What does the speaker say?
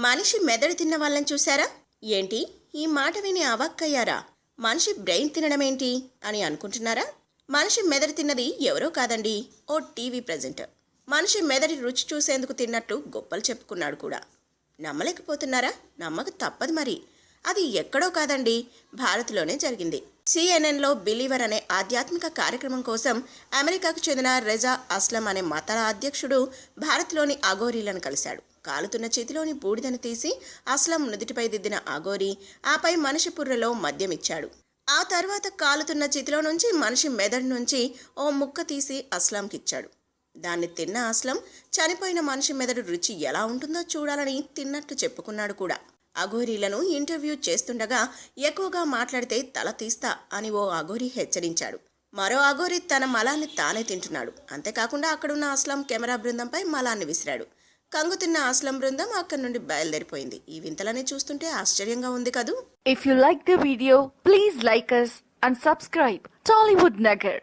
మనిషి మెదడు తిన్న వాళ్ళని చూశారా? ఏంటి ఈ మాట విని అవాక్కయ్యారా? మనిషి బ్రెయిన్ తినడమేంటి అని అనుకుంటున్నారా? మనిషి మెదడు తిన్నది ఎవరో కాదండి, ఓ టీవీ ప్రెజెంటర్. మనిషి మెదడి రుచి చూసేందుకు తిన్నట్టు గొప్పలు చెప్పుకున్నాడు కూడా. నమ్మలేకపోతున్నారా? నమ్మక తప్పదు మరి. అది ఎక్కడో కాదండి, భారత్లోనే జరిగింది. సిఎన్ఎన్లో బిలీవర్ అనే ఆధ్యాత్మిక కార్యక్రమం కోసం అమెరికాకు చెందిన రెజా అస్లం అనే మతాల అధ్యక్షుడు భారత్లోని అఘోరీలను కలిశాడు. కాలుతున్న చేతిలోని బూడిదను తీసి అస్లం నుదిటిపై దిద్దిన అఘోరీ ఆపై మనిషి పుర్రెలో మద్యం ఇచ్చాడు. ఆ తర్వాత కాలుతున్న చేతిలో నుంచి మనిషి మెదడు నుంచి ఓ ముక్క తీసి అస్లంకిచ్చాడు. దాన్ని తిన్న అస్లం చనిపోయిన మనిషి మెదడు రుచి ఎలా ఉంటుందో చూడాలని తిన్నట్టు చెప్పుకున్నాడు కూడా. అఘోరీలను ఇంటర్వ్యూ చేస్తుండగా ఎక్కువగా మాట్లాడితే తల తీస్తా అని ఓ అఘోరీ హెచ్చరించాడు. మరో అఘోరీ తన మలాన్ని తానే తింటున్నాడు. అంతేకాకుండా అక్కడున్న అస్లం కెమెరా బృందంపై మలాన్ని విసిరాడు. కంగుతిన్న అస్లం బృందం అక్కడి నుండి బయలుదేరిపోయింది. ఈ వింతలని చూస్తుంటే ఆశ్చర్యంగా ఉంది కదూ. If you like the video, please like us and subscribe Tollywood Nagar.